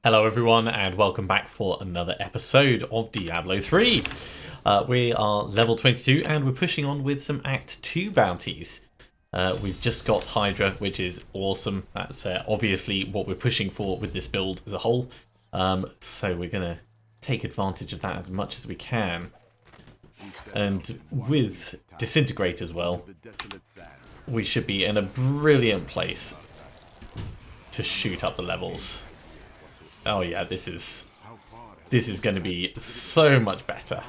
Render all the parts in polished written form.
Hello everyone and welcome back for another episode of Diablo 3. We are level 22 and we're pushing on with some Act 2 bounties. We've just got Hydra, which is awesome. That's obviously what we're pushing for with this build as a whole. So we're going to take advantage of that as much as we can. And with disintegrate as well, we should be in a brilliant place to shoot up the levels. Oh yeah, this is going to be so much better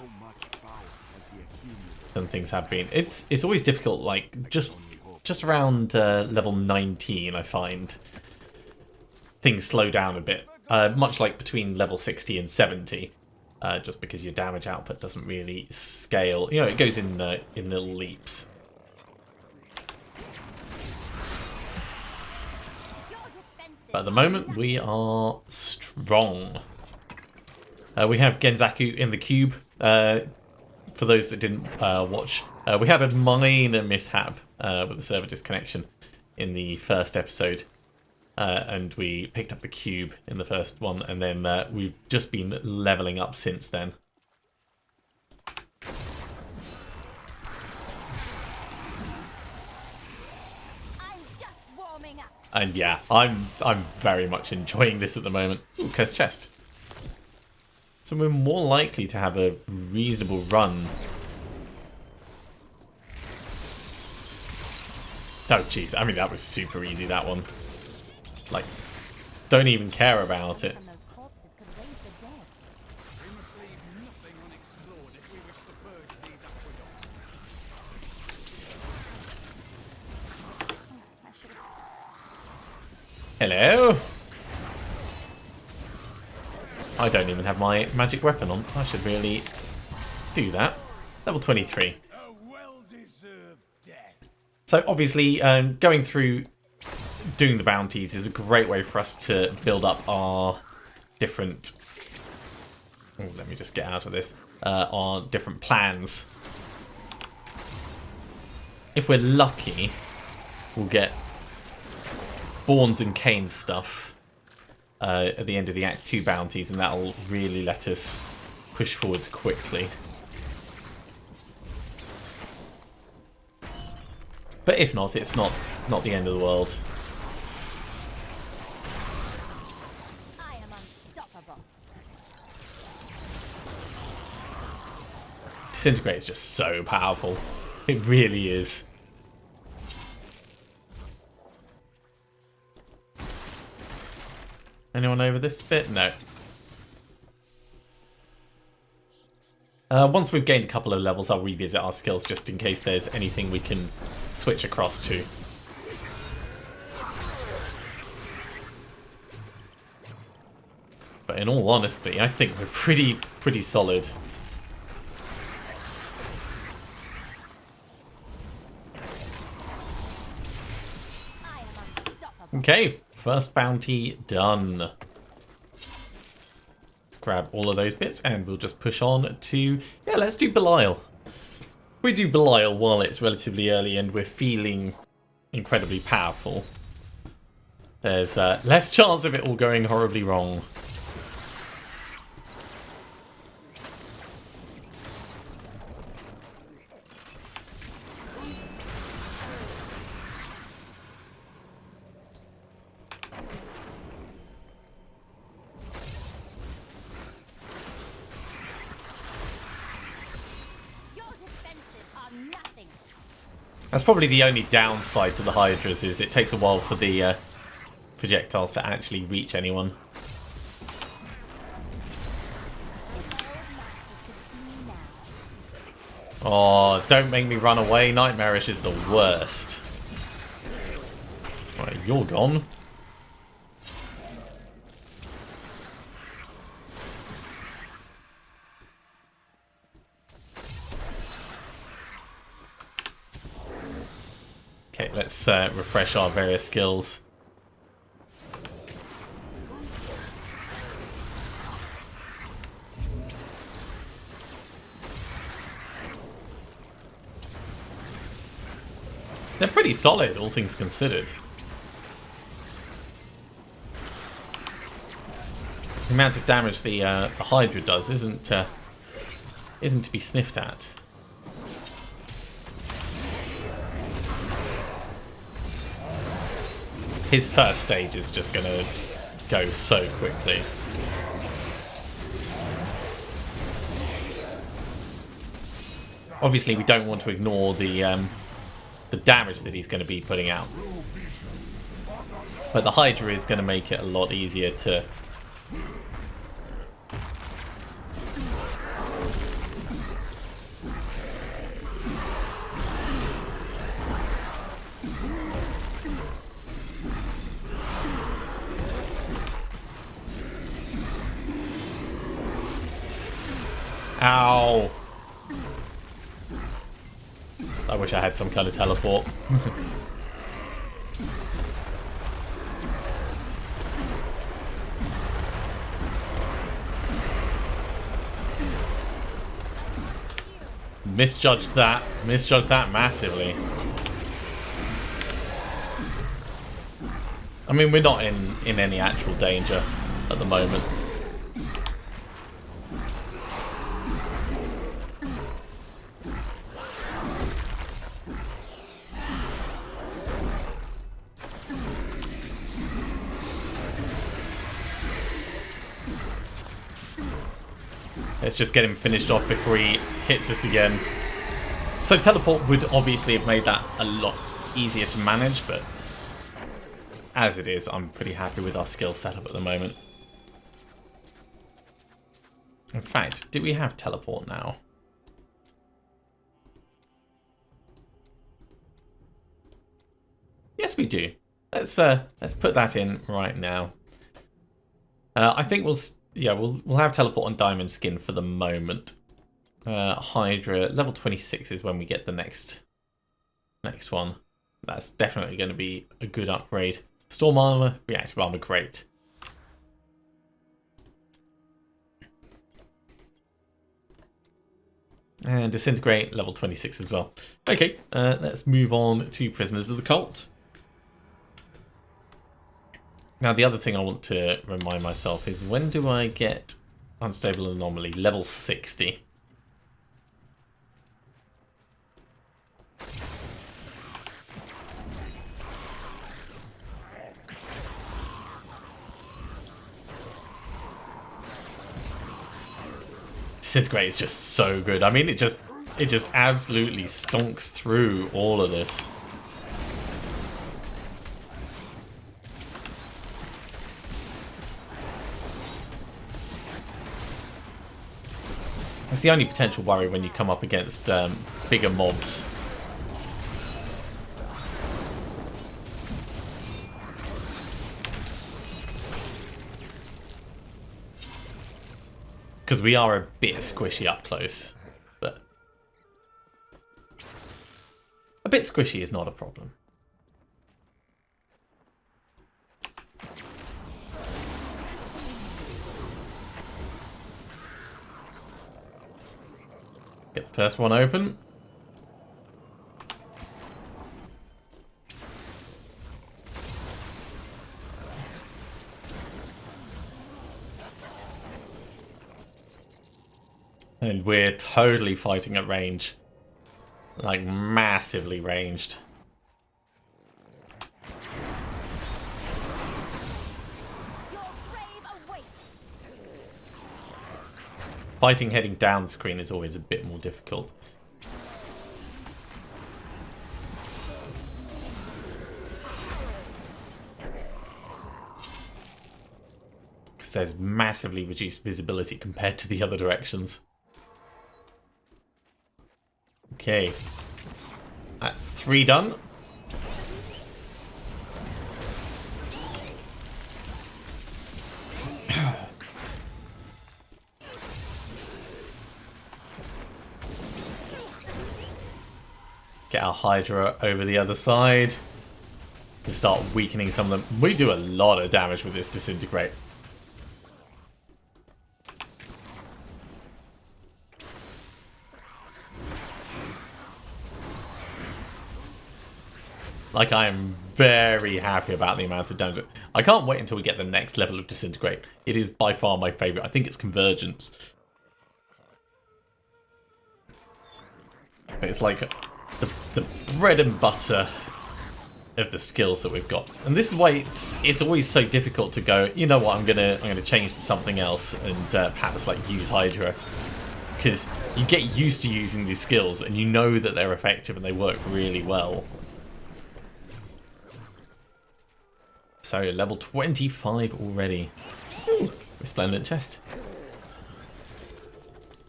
than things have been. It's always difficult, like just around level 19, I find things slow down a bit. Much like between level 60 and 70, just because your damage output doesn't really scale. You know, it goes in little leaps. But at the moment, we are strong. We have Genzaku in the cube. For those that didn't watch, we had a minor mishap with the server disconnection in the first episode. And we picked up the cube in the first one, and then we've just been leveling up since then. And yeah, I'm very much enjoying this at the moment. Ooh, cursed chest. So we're more likely to have a reasonable run. Oh jeez, I mean that was super easy, that one. Like, don't even care about it. Hello? I don't even have my magic weapon on. I should really do that. Level 23. So obviously going through doing the bounties is a great way for us to build up our different... Oh, let me just get out of this. Our different plans. If we're lucky, we'll get Borns and Canes stuff at the end of the Act 2 bounties, and that'll really let us push forwards quickly. But if not, it's not the end of the world. I am unstoppable. Disintegrate is just so powerful. It really is. Anyone over this bit? No. Once we've gained a couple of levels, I'll revisit our skills just in case there's anything we can switch across to. But in all honesty, I think we're pretty solid. Okay, first bounty done. Let's grab all of those bits and we'll just push on to... Yeah, let's do Belial. We do Belial while it's relatively early and we're feeling incredibly powerful. There's less chance of it all going horribly wrong. That's probably the only downside to the Hydras, is it takes a while for the projectiles to actually reach anyone. Oh, don't make me run away. Nightmarish is the worst. Right, you're gone. Okay, let's refresh our various skills. They're pretty solid, all things considered. The amount of damage the Hydra does isn't to be sniffed at. His first stage is just going to go so quickly. Obviously, we don't want to ignore the damage that he's going to be putting out. But the Hydra is going to make it a lot easier to... Ow! I wish I had some kind of teleport. Misjudged that massively. I mean, we're not in any actual danger at the moment. Let's just get him finished off before he hits us again. So teleport would obviously have made that a lot easier to manage, but as it is, I'm pretty happy with our skill setup at the moment. In fact, do we have teleport now? Yes, we do. Let's put that in right now. I think we'll have teleport on diamond skin for the moment. Hydra level 26 is when we get the next one. That's definitely going to be a good upgrade. Storm armor, reactive armor, great. And disintegrate level 26 as well. Okay, let's move on to prisoners of the cult. Now, the other thing I want to remind myself is, when do I get unstable anomaly? Level 60. Disintegrate is just so good. I mean, it just absolutely stonks through all of this. That's the only potential worry when you come up against bigger mobs. Because we are a bit squishy up close, but a bit squishy is not a problem. Get the first one open. And we're totally fighting at range. Like, massively ranged. Fighting heading down the screen is always a bit more difficult. Because there's massively reduced visibility compared to the other directions. Okay. That's 3 done. Get our Hydra over the other side and start weakening some of them. We do a lot of damage with this disintegrate. Like, I am very happy about the amount of damage. I can't wait until we get the next level of disintegrate. It is by far my favourite. I think it's convergence. It's like the bread and butter of the skills that we've got, and this is why it's always so difficult to go, you know what, I'm gonna change to something else and perhaps like use Hydra, because you get used to using these skills and you know that they're effective and they work really well. So level 25 already. Ooh, resplendent chest.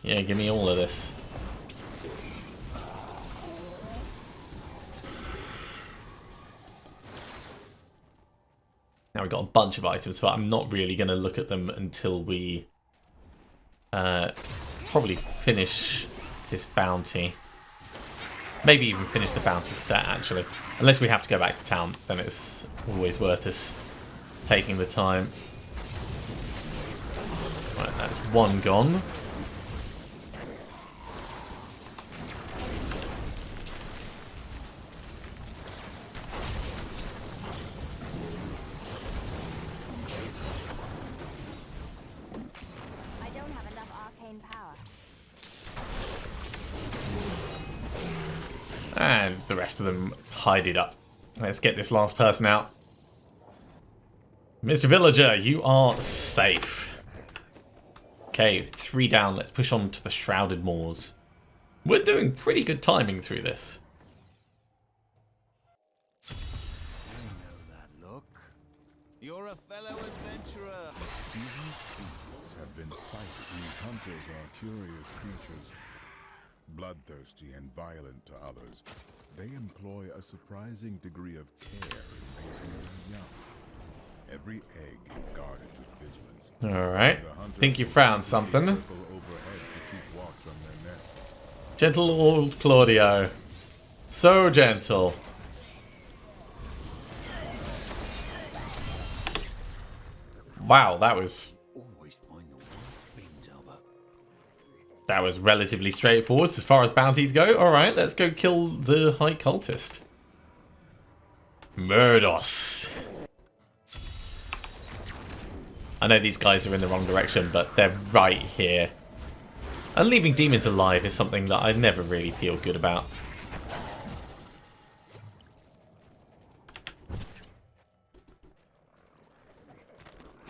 Yeah, give me all of this. Now we've got a bunch of items, but I'm not really going to look at them until we probably finish this bounty. Maybe even finish the bounty set, actually. Unless we have to go back to town, then it's always worth us taking the time. Right, that's one gone. And the rest of them tidied up. Let's get this last person out. Mr. Villager, you are safe. Okay, 3 down. Let's push on to the Shrouded Moors. We're doing pretty good timing through this. I know that look. You're a fellow adventurer. Mysterious beasts have been sighted. These hunters are curious creatures, bloodthirsty and violent to others. They employ a surprising degree of care in raising their young. Every egg is guarded with vigilance. Alright, think you found something. Gentle old Claudio. So gentle. Wow, that was relatively straightforward as far as bounties go. Alright, let's go kill the High Cultist. Murdos. I know these guys are in the wrong direction, but they're right here. And leaving demons alive is something that I never really feel good about.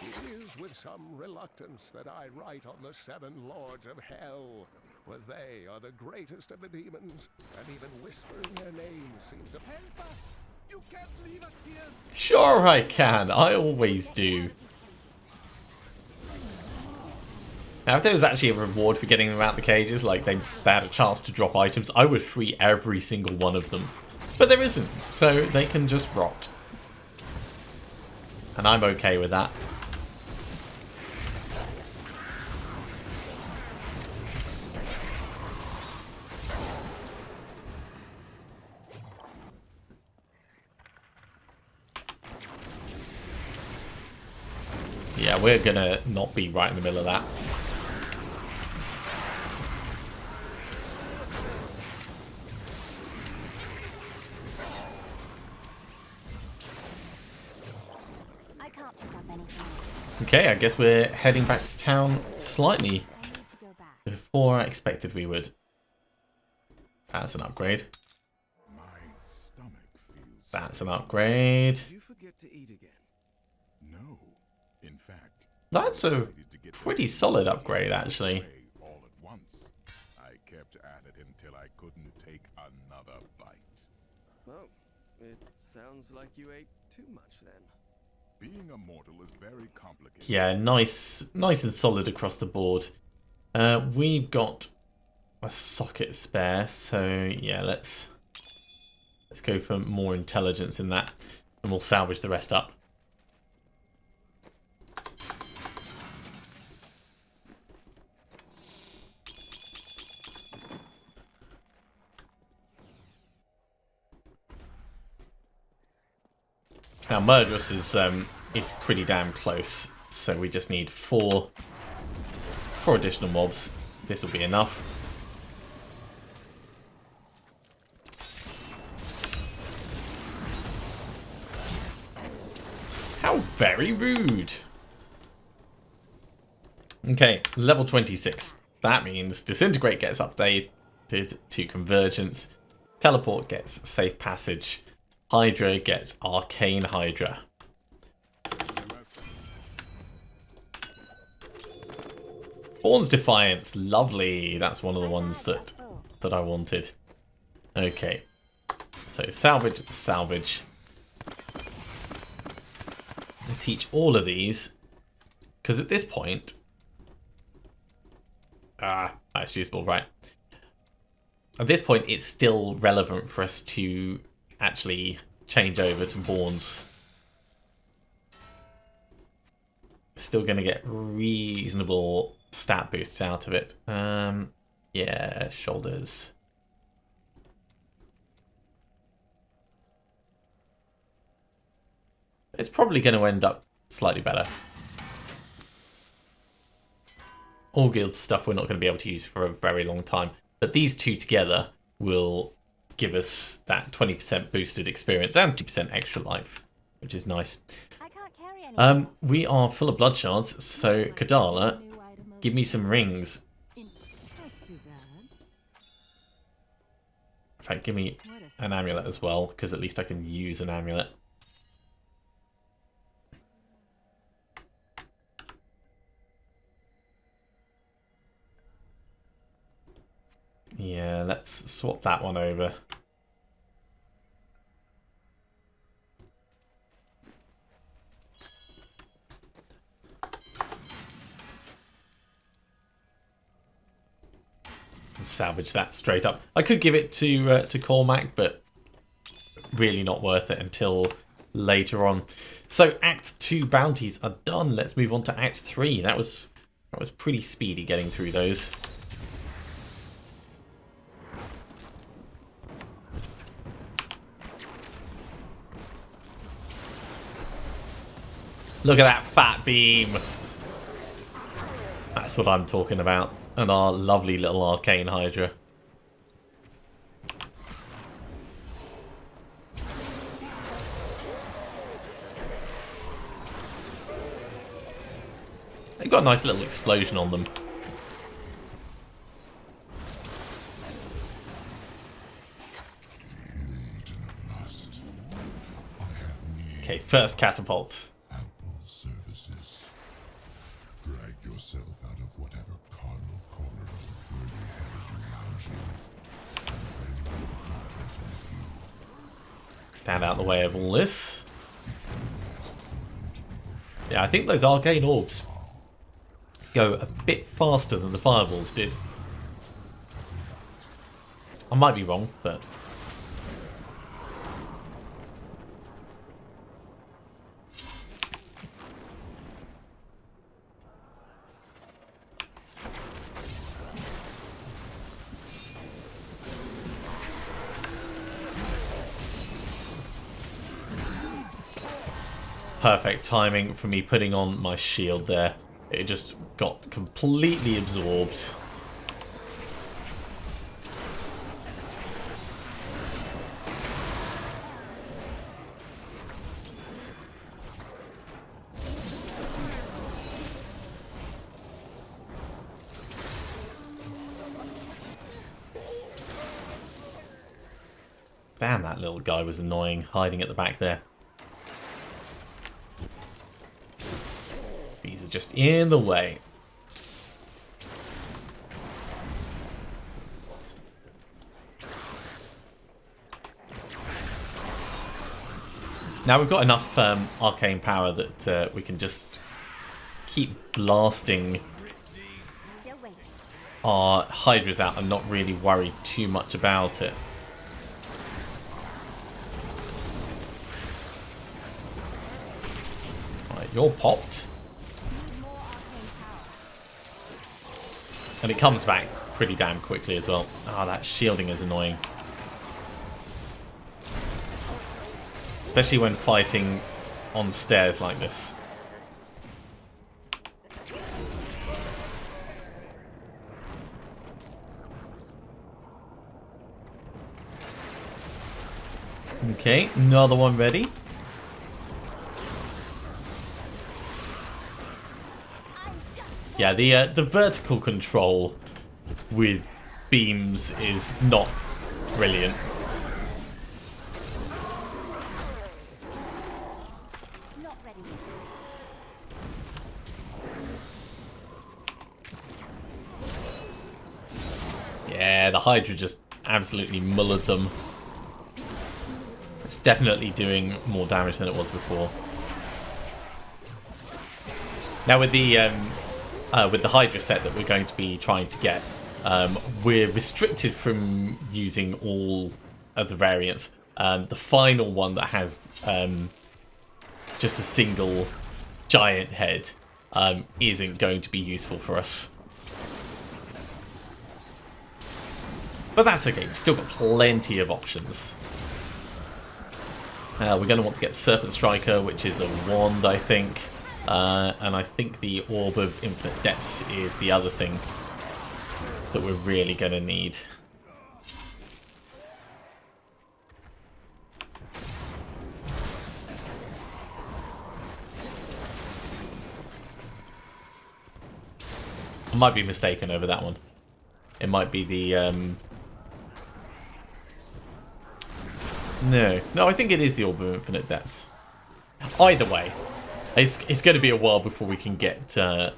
It is with some reluctance that I write on the 7 lords of hell, for they are the greatest of the demons, and even whispering their names seems to help us. You can't leave us here. Sure I can. I always do. Now, if there was actually a reward for getting them out the cages, like they had a chance to drop items, I would free every single one of them. But there isn't, so they can just rot. And I'm okay with that. Yeah, we're gonna not be right in the middle of that. Okay, I guess we're heading back to town slightly before I expected we would. That's an upgrade. My stomach feels. That's an upgrade. Did you forget to eat again? No. In fact, That's a pretty solid upgrade, actually. all at once. I kept at it until I couldn't take another bite. Well, it sounds like you ate too much then. Being a mortal is very complicated. Yeah, nice and solid across the board. We've got a socket spare, so yeah, let's go for more intelligence in that, and we'll salvage the rest up. Now, Murderous is pretty damn close, so we just need four additional mobs. This will be enough. Very rude. Okay, level 26. That means disintegrate gets updated to convergence. Teleport gets safe passage. Hydra gets arcane Hydra. Horn's Defiance, lovely. That's one of the ones that I wanted. Okay, so salvage, salvage. I'll teach all of these because at this point, that's useful, right? At this point, it's still relevant for us to actually change over to Borns. Still going to get reasonable stat boosts out of it. Yeah, shoulders. It's probably going to end up slightly better. All guild stuff we're not going to be able to use for a very long time. But these two together will give us that 20% boosted experience and 2% extra life, which is nice. I can't carry any. We are full of blood shards, so Kadala, give me some rings. That's too bad. In fact, give me an amulet as well, because at least I can use an amulet. Yeah, let's swap that one over. And salvage that straight up. I could give it to Cormac, but really not worth it until later on. So Act 2 bounties are done. Let's move on to Act 3. That was pretty speedy getting through those. Look at that fat beam. That's what I'm talking about. And our lovely little arcane Hydra. They've got a nice little explosion on them. Okay, first catapult. Services. Drag yourself out of whatever carnal corner of the burning hells you lounge in. And bring your daughters with you. Stand out the way of all this. Yeah, I think those arcane orbs go a bit faster than the fireballs did. I might be wrong, but... perfect timing for me putting on my shield there. It just got completely absorbed. Damn, that little guy was annoying, hiding at the back there. These are just in the way. Now we've got enough arcane power that we can just keep blasting our Hydras out and not really worry too much about it. Right, you're popped. And it comes back pretty damn quickly as well. Ah, that shielding is annoying. Especially when fighting on stairs like this. Okay, another one ready. Yeah, the vertical control with beams is not brilliant. Not ready yet. Yeah, the Hydra just absolutely mullered them. It's definitely doing more damage than it was before. Now with the Hydra set that we're going to be trying to get, we're restricted from using all of the variants. The final one that has just a single giant head isn't going to be useful for us. But that's okay, we've still got plenty of options. We're going to want to get the Serpent Striker, which is a wand, I think. And I think the Orb of Infinite Depths is the other thing that we're really going to need. I might be mistaken over that one. It might be the... No, I think it is the Orb of Infinite Depths. Either way, it's going to be a while before we can get the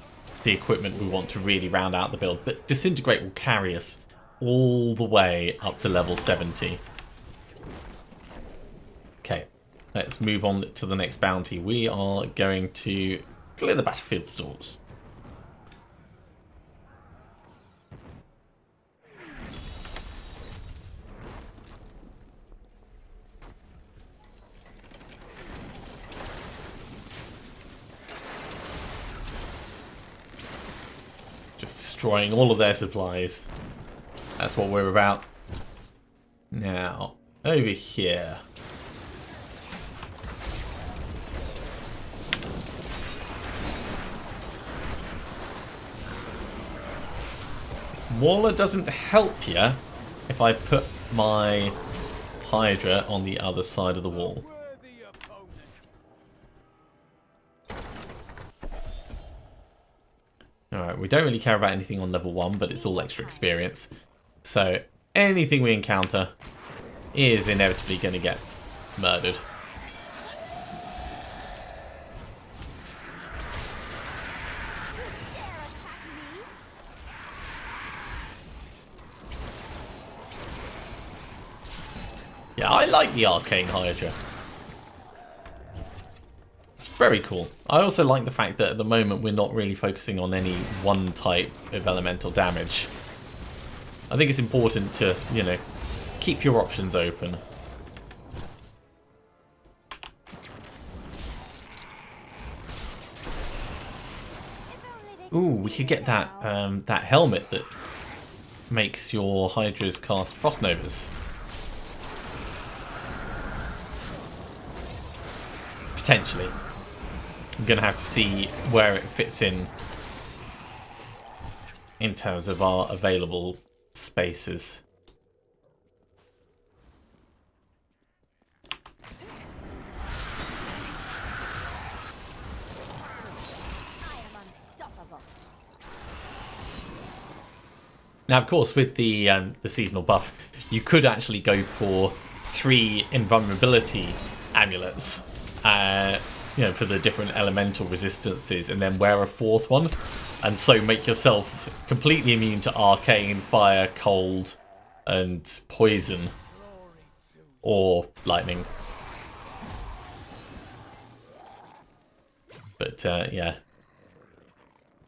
equipment we want to really round out the build. But Disintegrate will carry us all the way up to level 70. Okay, let's move on to the next bounty. We are going to clear the battlefield stores. Just destroying all of their supplies. That's what we're about. Now, over here. Waller doesn't help you if I put my Hydra on the other side of the wall. Alright, we don't really care about anything on level 1, but it's all extra experience. So anything we encounter is inevitably going to get murdered. Yeah, I like the Arcane Hydra. It's very cool. I also like the fact that at the moment we're not really focusing on any one type of elemental damage. I think it's important to, you know, keep your options open. Ooh, we could get that that helmet that makes your Hydras cast Frost Novas. Potentially. I'm going to have to see where it fits in terms of our available spaces. Now, of course, with the seasonal buff, you could actually go for 3 invulnerability amulets. You know, for the different elemental resistances, and then wear a 4th one, and so make yourself completely immune to arcane, fire, cold, and poison, or lightning. But yeah,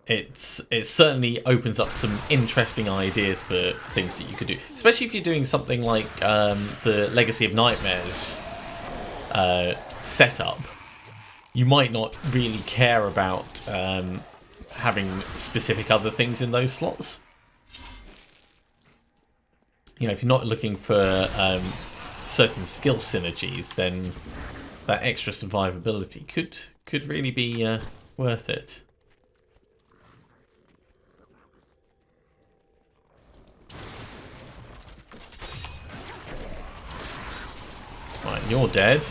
it certainly opens up some interesting ideas for things that you could do, especially if you're doing something like the Legacy of Nightmares setup. You might not really care about having specific other things in those slots. You know, if you're not looking for certain skill synergies, then that extra survivability could really be worth it. Right, you're dead.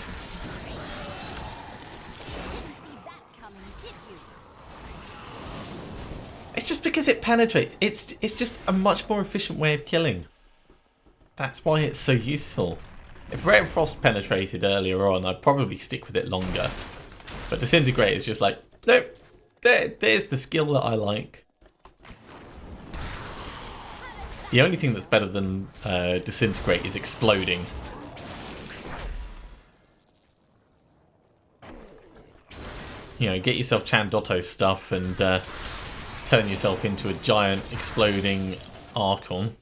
It's just because it penetrates. It's just a much more efficient way of killing. That's why it's so useful. If Ray of Frost penetrated earlier on, I'd probably stick with it longer. But Disintegrate is just like, nope, there's the skill that I like. The only thing that's better than Disintegrate is Exploding. You know, get yourself Chandotto stuff and turn yourself into a giant exploding Archon.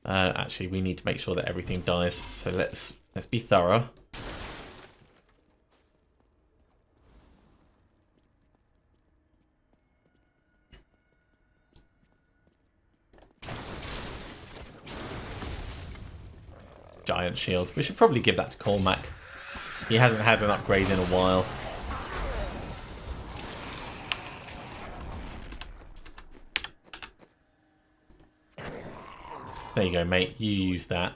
Actually, we need to make sure that everything dies, so let's be thorough. Giant shield. We should probably give that to Cormac. He hasn't had an upgrade in a while. There you go, mate. You use that.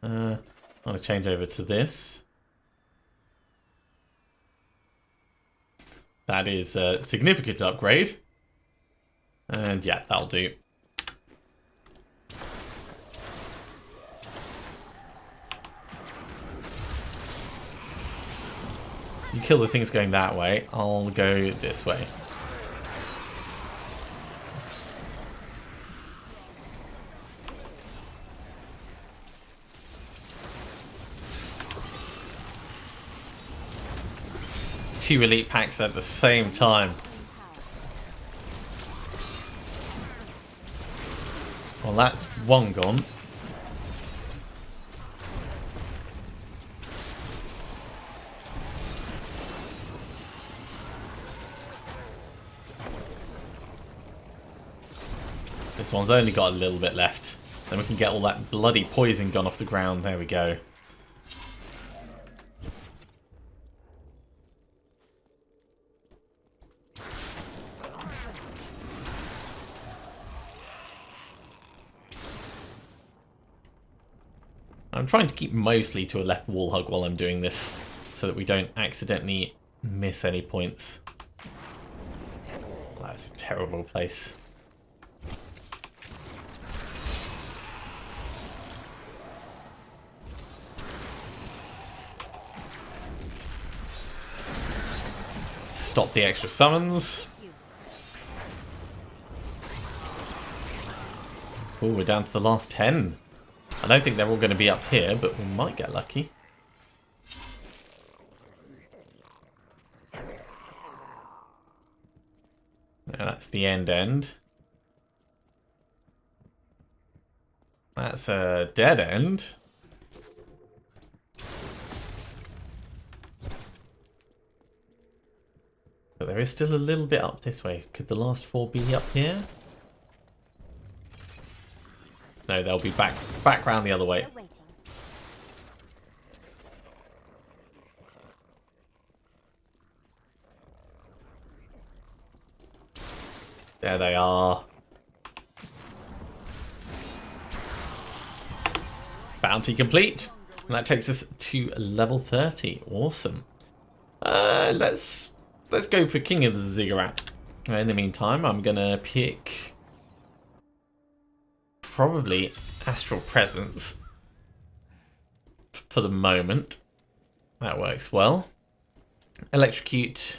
I'm going to change over to this. That is a significant upgrade. And yeah, that'll do. You kill the things going that way. I'll go this way. Two elite packs at the same time. Well, that's one gone. This one's only got a little bit left. Then we can get all that bloody poison gun off the ground. There we go. I'm trying to keep mostly to a left wall hug while I'm doing this, so that we don't accidentally miss any points. That's a terrible place. Stop the extra summons. Oh, we're down to the last 10. I don't think they're all going to be up here, but we might get lucky. Now that's the end. That's a dead end. But there is still a little bit up this way. Could the last 4 be up here? No, they'll be back round the other way. There they are. Bounty complete. And that takes us to level 30. Awesome. Let's go for King of the Ziggurat. In the meantime, I'm gonna pick probably Astral Presence for the moment. That works well. Electrocute.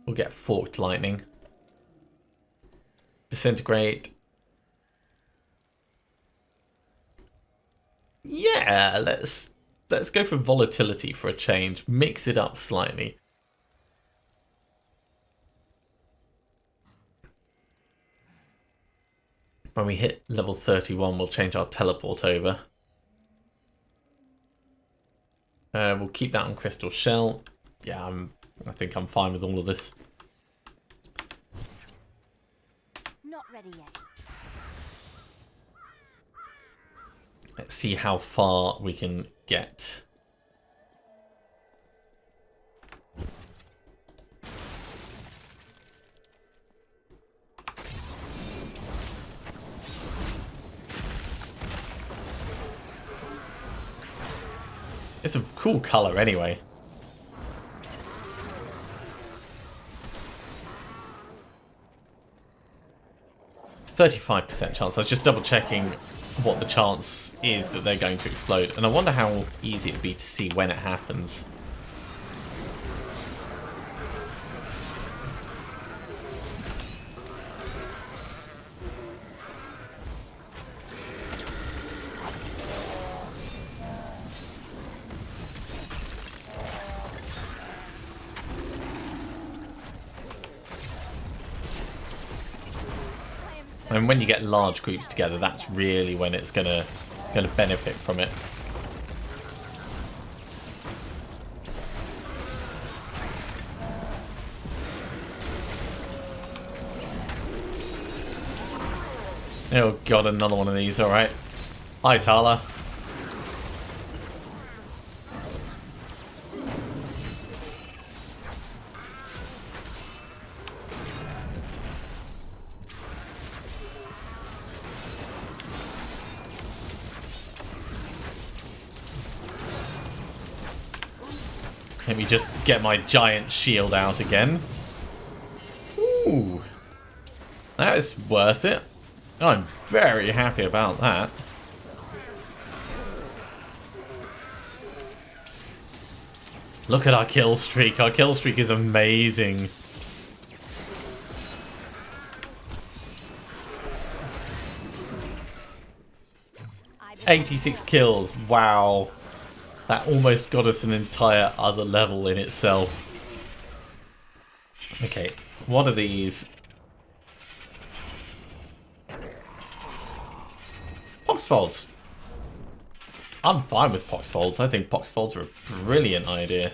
We'll get Forked Lightning. Disintegrate. Yeah, let's go for Volatility for a change. Mix it up slightly. When we hit level 31, we'll change our teleport over. We'll keep that on Crystal Shell. Yeah, I think I'm fine with all of this. Not ready yet. Let's see how far we can get. It's a cool colour anyway. 35% chance. I was just double checking what the chance is that they're going to explode. And I wonder how easy it'd be to see when it happens. And when you get large groups together, that's really when it's gonna benefit from it. Oh god, another one of these, alright. Hi Tala. Let me just get my giant shield out again. Ooh. That is worth it. I'm very happy about that. Look at our kill streak. Our kill streak is amazing. "86 kills. Wow. That almost got us an entire other level in itself. Okay, what are these? Poxfolds. I'm fine with Poxfolds. I think Poxfolds are a brilliant idea.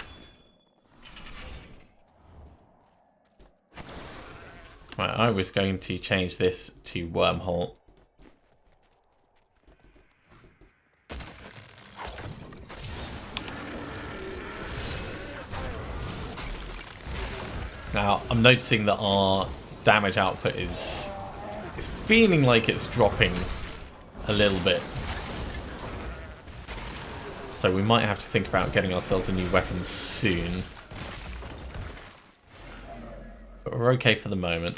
Right, I was going to change this to Wormhole. Now, I'm noticing that our damage output is feeling like it's dropping a little bit. So we might have to think about getting ourselves a new weapon soon. But we're okay for the moment.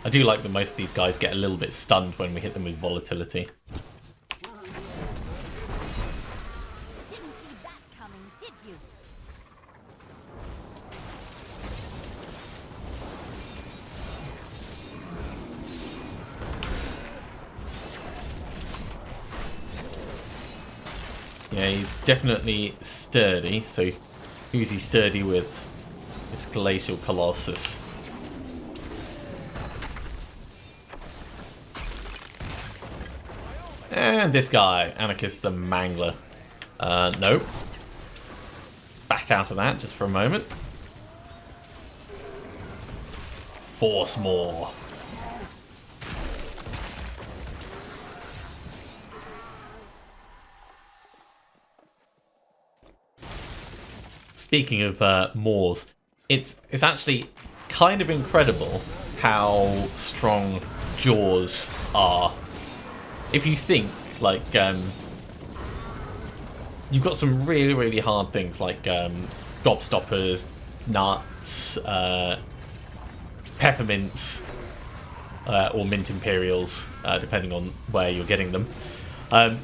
I do like that most of these guys get a little bit stunned when we hit them with volatility. Didn't see that coming, did you? Yeah, he's definitely sturdy. So who's he sturdy with? It's Glacial Colossus. And this guy, Anarchist the Mangler. Nope. Let's back out of that just for a moment. Force more. Speaking of Moors, it's actually kind of incredible how strong jaws are. If you think, like, you've got some really, really hard things like gobstoppers, nuts, peppermints, or mint imperials, depending on where you're getting them. And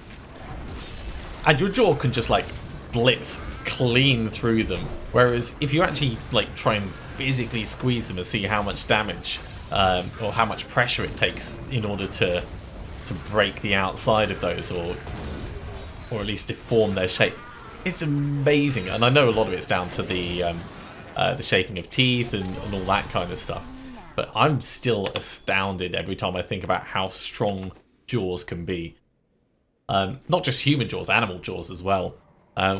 your jaw can just, like, blitz clean through them. Whereas if you actually, like, try and physically squeeze them and see how much damage or how much pressure it takes in order to break the outside of those, or at least deform their shape, it's amazing. And I know a lot of it's down to the shaping of teeth and all that kind of stuff, but I'm still astounded every time I think about how strong jaws can be. Not just human jaws, animal jaws as well,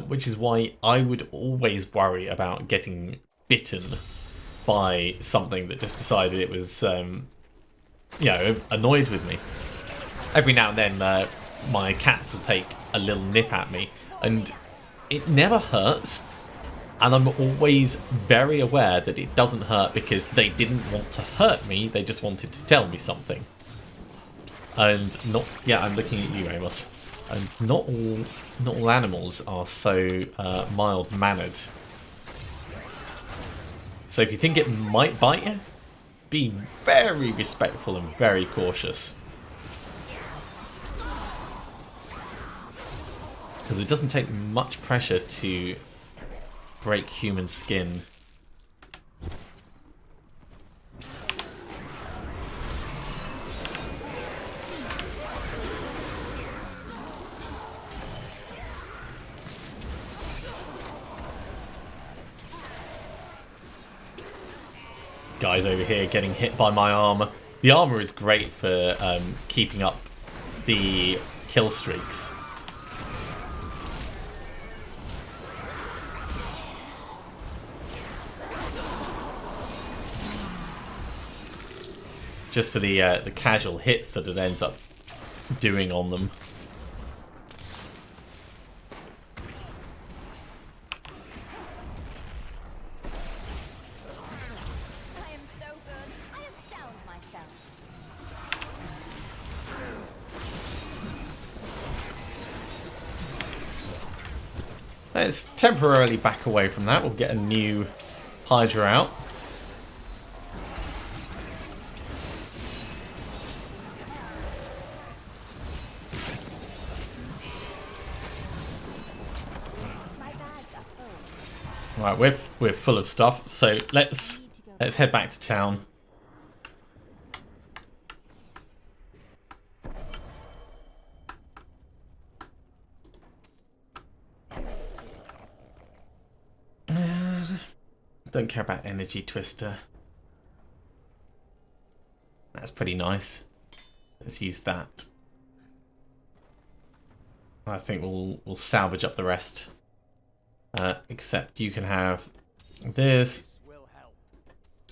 which is why I would always worry about getting bitten by something that just decided it was annoyed with me. Every now and then my cats will take a little nip at me, and it never hurts, And I'm always very aware that it doesn't hurt because they didn't want to hurt me, they just wanted to tell me something. And not, yeah, I'm looking at you, Amos. And not all animals are so mild-mannered. So if you think it might bite you, be very respectful and very cautious. Because it doesn't take much pressure to break human skin. Guys over here getting hit by my armor. The armor is great for keeping up the kill streaks. Just for the casual hits that it ends up doing on them. I am so good. I astound myself. Let's temporarily back away from that. We'll get a new Hydra out. My bags are full. Right, we're full of stuff, so let's head back to town. Don't care about energy twister. That's pretty nice. Let's use that. I think we'll salvage up the rest. Except you can have this,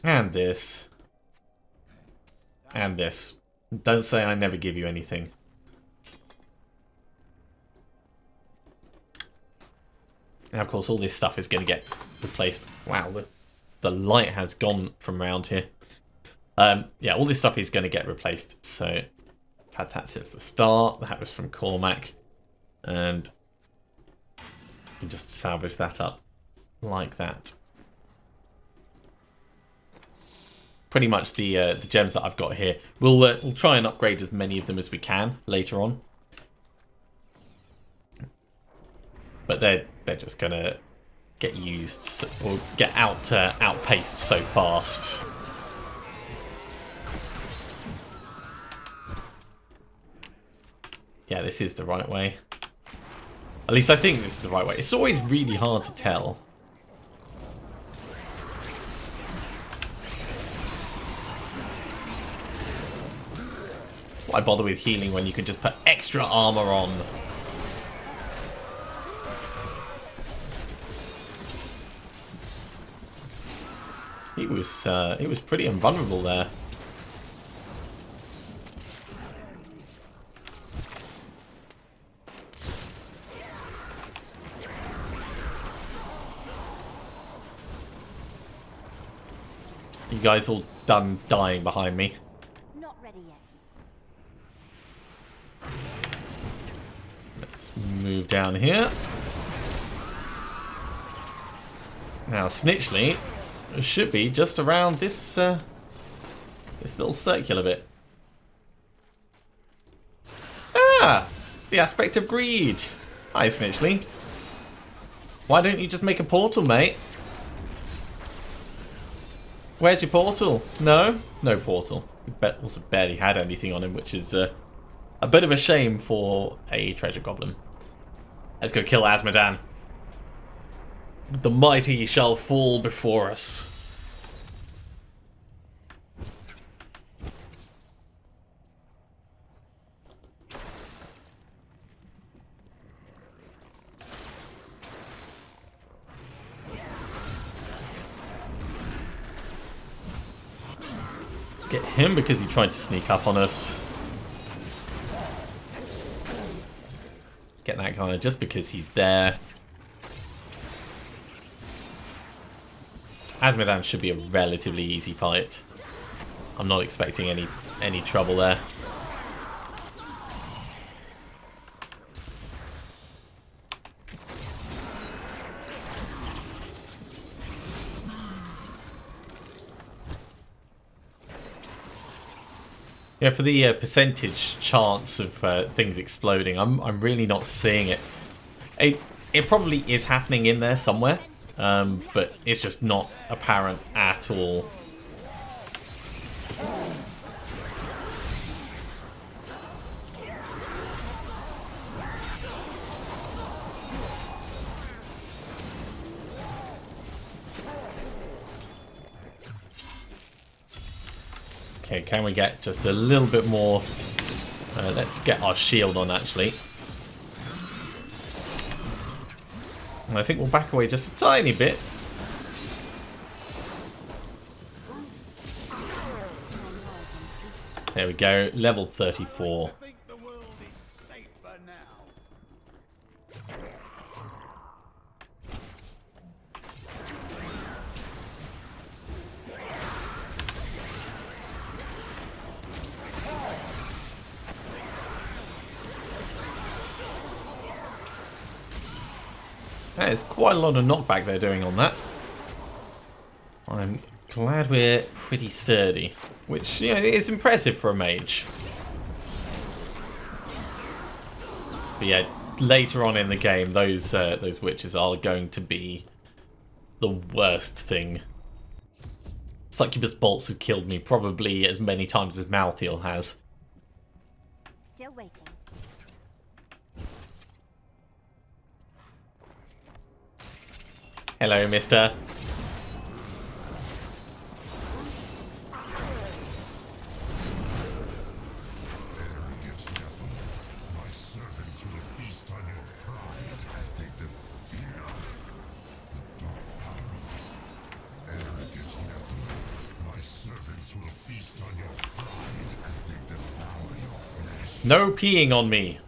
and this, and this. Don't say I never give you anything. And of course all this stuff is going to get replaced. Wow, the light has gone from around here. Yeah, all this stuff is going to get replaced. So, had that since the start. That was from Cormac. And you just salvage that up like that. Pretty much the gems that I've got here. We'll try and upgrade as many of them as we can later on. But they're just gonna get used or get outpaced so fast. Yeah, this is the right way. At least I think this is the right way. It's always really hard to tell. Why bother with healing when you can just put extra armor on? He was pretty invulnerable there. You guys all done dying behind me? Not ready yet. Let's move down here. Now, Snitchley should be just around this this little circular bit. Ah! The aspect of greed. Hi, Snitchley. Why don't you just make a portal, mate? Where's your portal? No? No portal. He also barely had anything on him, which is a bit of a shame for a treasure goblin. Let's go kill Azmodan. The mighty shall fall before us. Get him because he tried to sneak up on us. Get that guy just because he's there. Azmodan should be a relatively easy fight. I'm not expecting any trouble there. Yeah, for the percentage chance of things exploding, I'm really not seeing it. It probably is happening in there somewhere, but it's just not apparent at all. Okay, can we get just a little bit more? Let's get our shield on, actually. And I think we'll back away just a tiny bit. There we go, level 34. I think the world is safer now. That is quite a lot of knockback they're doing on that. I'm glad we're pretty sturdy, which, you know, is impressive for a mage. But yeah, later on in the game, those witches are going to be the worst thing. Succubus bolts have killed me probably as many times as Malthael has. Still waiting. Hello, mister. No peeing on me.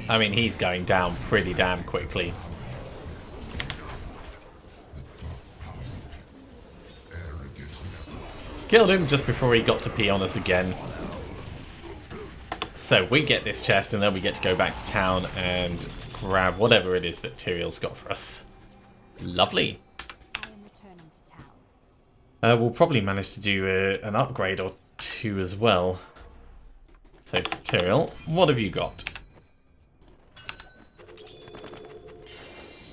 I mean, he's going down pretty damn quickly. Killed him just before he got to pee on us again. So we get this chest and then we get to go back to town and grab whatever it is that Tyrael's got for us. Lovely. I am returning to town. We'll probably manage to do an upgrade or two as well. So Tyrael, what have you got?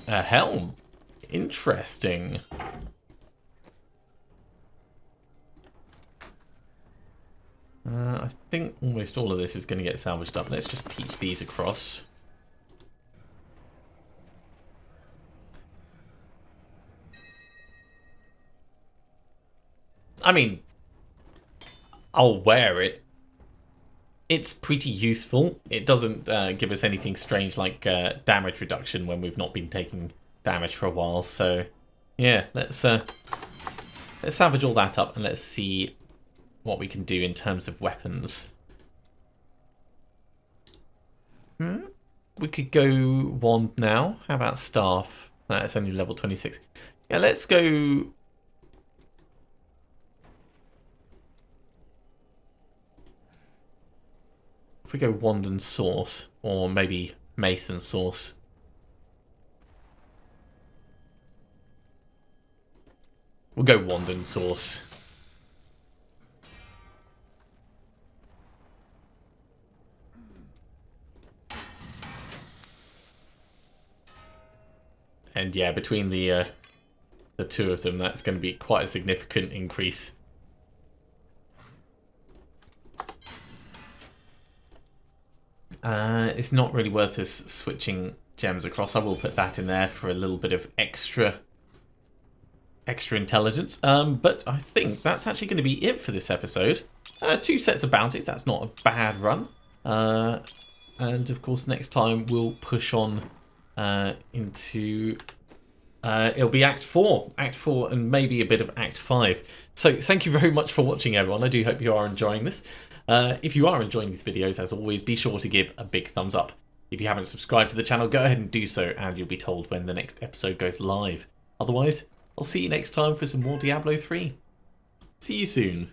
A helm. Interesting. I think almost all of this is going to get salvaged up. Let's just teach these across. I mean, I'll wear it. It's pretty useful. It doesn't give us anything strange like damage reduction when we've not been taking damage for a while. So, yeah, let's salvage all that up and let's see what we can do in terms of weapons. We could go wand now. How about staff? That's only level 26. Yeah, let's go. If we go wand and source, or maybe mace and source. We'll go wand and source. And yeah, between the two of them, that's going to be quite a significant increase. It's not really worth us switching gems across. I will put that in there for a little bit of extra intelligence. But I think that's actually going to be it for this episode. 2 sets of bounties. That's not a bad run. And of course, next time we'll push on into It'll be Act 4, and maybe a bit of Act 5. So thank you very much for watching, everyone. I do hope you are enjoying this. If you are enjoying these videos, as always, be sure to give a big thumbs up. If you haven't subscribed to the channel, go ahead and do so, and you'll be told when the next episode goes live. Otherwise, I'll see you next time for some more Diablo 3. See you soon.